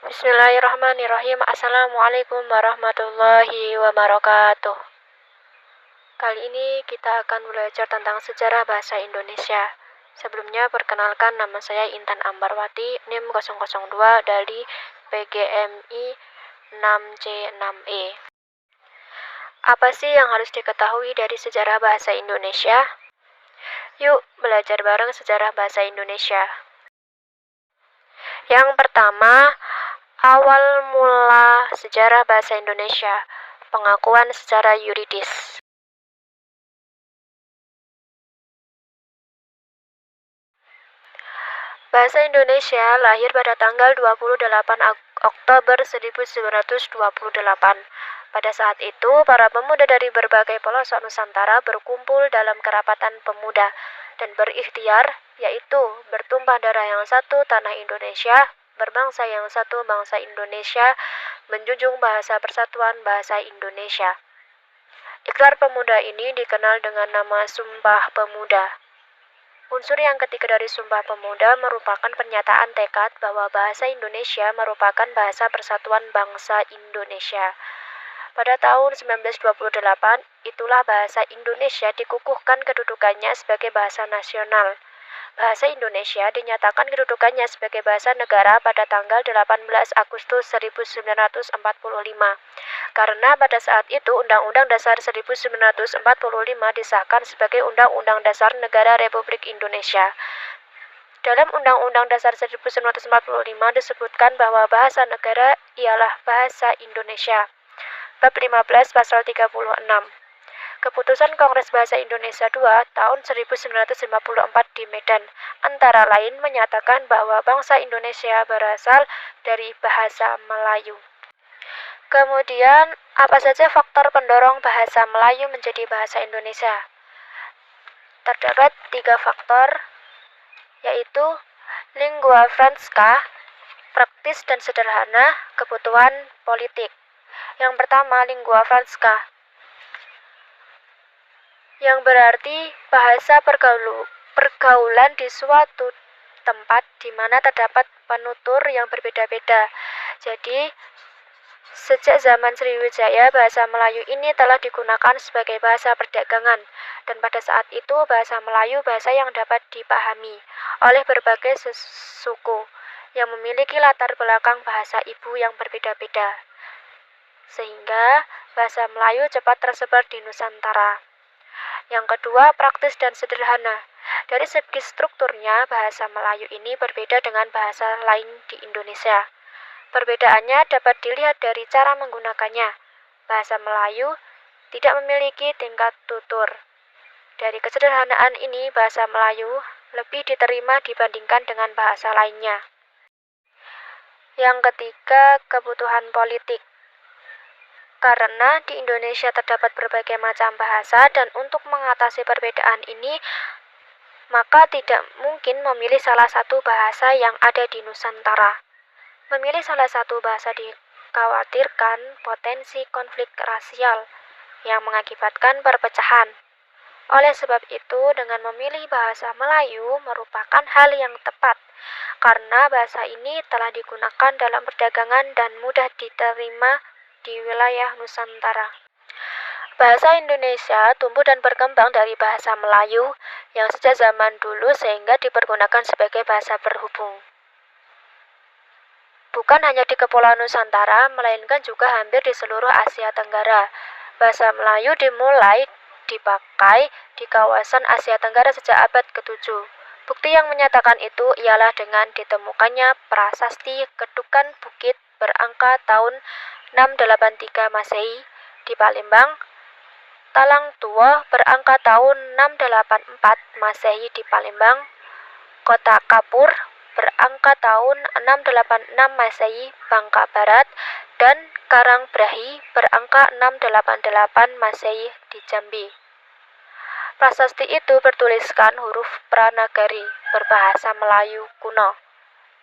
Bismillahirrahmanirrahim. Assalamualaikum warahmatullahi wabarakatuh. Kali ini kita akan belajar tentang sejarah bahasa Indonesia. Sebelumnya perkenalkan, nama saya Intan Ambarwati, NIM 002 dari PGMI 6C6E. Apa sih yang harus diketahui dari sejarah bahasa Indonesia? Yuk belajar bareng sejarah bahasa Indonesia. Yang pertama, awal mula sejarah bahasa Indonesia, pengakuan secara yuridis. Bahasa Indonesia lahir pada tanggal 28 Oktober 1928. Pada saat itu, para pemuda dari berbagai pelosok Nusantara berkumpul dalam kerapatan pemuda dan berikhtiar, yaitu bertumpah darah yang satu tanah Indonesia, berbangsa yang satu bangsa Indonesia, menjunjung bahasa persatuan bahasa Indonesia. Ikrar pemuda ini dikenal dengan nama Sumpah Pemuda. Unsur yang ketiga dari Sumpah Pemuda merupakan pernyataan tekad bahwa bahasa Indonesia merupakan bahasa persatuan bangsa Indonesia. Pada tahun 1928, itulah bahasa Indonesia dikukuhkan kedudukannya sebagai bahasa nasional. Bahasa Indonesia dinyatakan kedudukannya sebagai bahasa negara pada tanggal 18 Agustus 1945. Karena pada saat itu Undang-Undang Dasar 1945 disahkan sebagai Undang-Undang Dasar Negara Republik Indonesia. Dalam Undang-Undang Dasar 1945 disebutkan bahwa bahasa negara ialah bahasa Indonesia. Bab 15 Pasal 36. Keputusan Kongres Bahasa Indonesia II tahun 1954 di Medan antara lain menyatakan bahwa bangsa Indonesia berasal dari bahasa Melayu. Kemudian, apa saja faktor pendorong bahasa Melayu menjadi bahasa Indonesia? Terdapat 3 faktor, yaitu lingua franca, praktis dan sederhana, kebutuhan politik. Yang pertama, lingua franca, yang berarti bahasa pergaulan di suatu tempat di mana terdapat penutur yang berbeda-beda. Jadi, sejak zaman Sriwijaya, bahasa Melayu ini telah digunakan sebagai bahasa perdagangan, dan pada saat itu bahasa Melayu bahasa yang dapat dipahami oleh berbagai suku yang memiliki latar belakang bahasa ibu yang berbeda-beda, sehingga bahasa Melayu cepat tersebar di Nusantara. Yang kedua, praktis dan sederhana. Dari segi strukturnya, bahasa Melayu ini berbeda dengan bahasa lain di Indonesia. Perbedaannya dapat dilihat dari cara menggunakannya. Bahasa Melayu tidak memiliki tingkat tutur. Dari kesederhanaan ini, bahasa Melayu lebih diterima dibandingkan dengan bahasa lainnya. Yang ketiga, kebutuhan politik. Karena di Indonesia terdapat berbagai macam bahasa dan untuk mengatasi perbedaan ini, maka tidak mungkin memilih salah satu bahasa yang ada di Nusantara. Memilih salah satu bahasa dikhawatirkan potensi konflik rasial yang mengakibatkan perpecahan. Oleh sebab itu, dengan memilih bahasa Melayu merupakan hal yang tepat, karena bahasa ini telah digunakan dalam perdagangan dan mudah diterima di wilayah Nusantara. Bahasa Indonesia tumbuh dan berkembang dari bahasa Melayu yang sejak zaman dulu sehingga dipergunakan sebagai bahasa berhubung. Bukan hanya di Kepulauan Nusantara, melainkan juga hampir di seluruh Asia Tenggara. Bahasa Melayu dimulai dipakai di kawasan Asia Tenggara sejak abad ke-7. Bukti yang menyatakan itu ialah dengan ditemukannya prasasti Kedukan Bukit berangka tahun 683 Masehi di Palembang, Talang Tua berangka tahun 684 Masehi di Palembang, Kota Kapur berangka tahun 686 Masehi Bangka Barat, dan Karangbrahi berangka 688 Masehi di Jambi. Prasasti itu bertuliskan huruf Pranagari berbahasa Melayu kuno.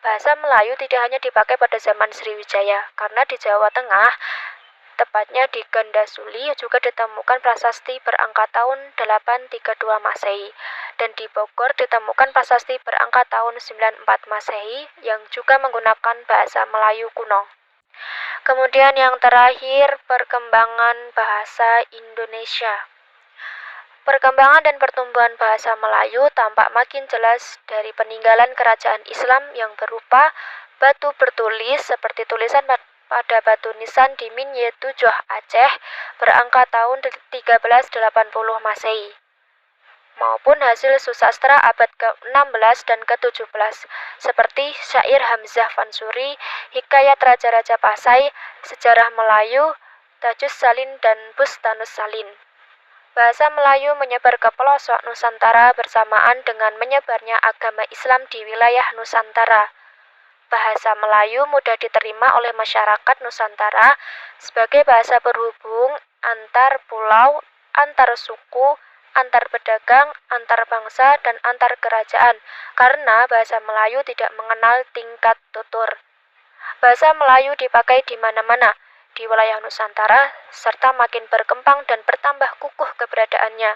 Bahasa Melayu tidak hanya dipakai pada zaman Sriwijaya, karena di Jawa Tengah tepatnya di Gandasuli, juga ditemukan prasasti berangka tahun 832 Masehi. Dan di Bogor ditemukan prasasti berangka tahun 94 Masehi yang juga menggunakan bahasa Melayu kuno. Kemudian yang terakhir, perkembangan bahasa Indonesia. Perkembangan dan pertumbuhan bahasa Melayu tampak makin jelas dari peninggalan kerajaan Islam yang berupa batu bertulis seperti tulisan pada batu nisan di Minyetujoh Aceh berangka tahun 1380 Masehi, maupun hasil susastra abad ke-16 dan ke-17 seperti syair Hamzah Fansuri, hikayat Raja-Raja Pasai, sejarah Melayu, Tajus Salin dan Bustanus Salin. Bahasa Melayu menyebar ke pelosok Nusantara bersamaan dengan menyebarnya agama Islam di wilayah Nusantara. Bahasa Melayu mudah diterima oleh masyarakat Nusantara sebagai bahasa berhubung antar pulau, antar suku, antar pedagang, antar bangsa, dan antar kerajaan, karena bahasa Melayu tidak mengenal tingkat tutur. Bahasa Melayu dipakai di mana-mana di wilayah Nusantara, serta makin berkembang dan bertambah kukuh keberadaannya.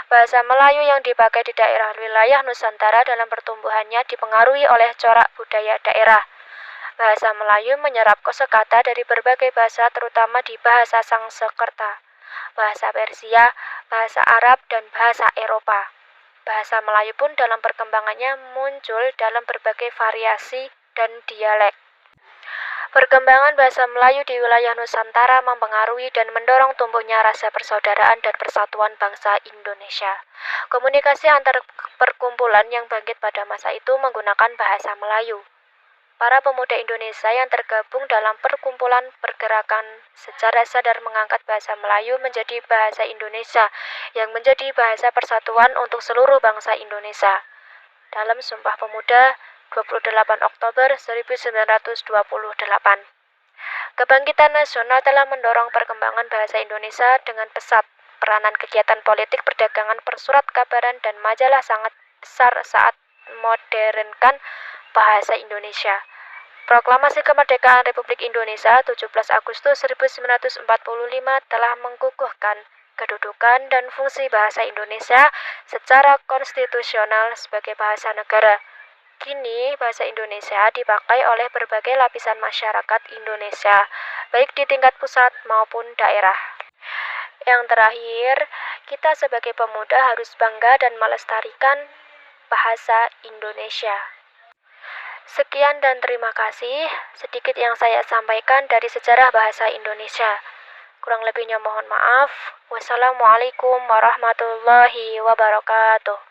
Bahasa Melayu yang dipakai di daerah wilayah Nusantara dalam pertumbuhannya dipengaruhi oleh corak budaya daerah. Bahasa Melayu menyerap kosakata dari berbagai bahasa, terutama di bahasa Sangsekerta, bahasa Persia, bahasa Arab, dan bahasa Eropa. Bahasa Melayu pun dalam perkembangannya muncul dalam berbagai variasi dan dialek. Perkembangan bahasa Melayu di wilayah Nusantara mempengaruhi dan mendorong tumbuhnya rasa persaudaraan dan persatuan bangsa Indonesia. Komunikasi antar perkumpulan yang bangkit pada masa itu menggunakan bahasa Melayu. Para pemuda Indonesia yang tergabung dalam perkumpulan pergerakan secara sadar mengangkat bahasa Melayu menjadi bahasa Indonesia yang menjadi bahasa persatuan untuk seluruh bangsa Indonesia. Dalam Sumpah Pemuda 28 Oktober 1928. Kebangkitan nasional telah mendorong perkembangan bahasa Indonesia dengan pesat. Peranan kegiatan politik, perdagangan, persurat kabaran, dan majalah sangat besar saat modernkan bahasa Indonesia. Proklamasi Kemerdekaan Republik Indonesia 17 Agustus 1945 telah mengukuhkan kedudukan dan fungsi bahasa Indonesia secara konstitusional sebagai bahasa negara. Kini, bahasa Indonesia dipakai oleh berbagai lapisan masyarakat Indonesia, baik di tingkat pusat maupun daerah. Yang terakhir, kita sebagai pemuda harus bangga dan melestarikan bahasa Indonesia. Sekian dan terima kasih, sedikit yang saya sampaikan dari sejarah bahasa Indonesia. Kurang lebihnya mohon maaf. Wassalamualaikum warahmatullahi wabarakatuh.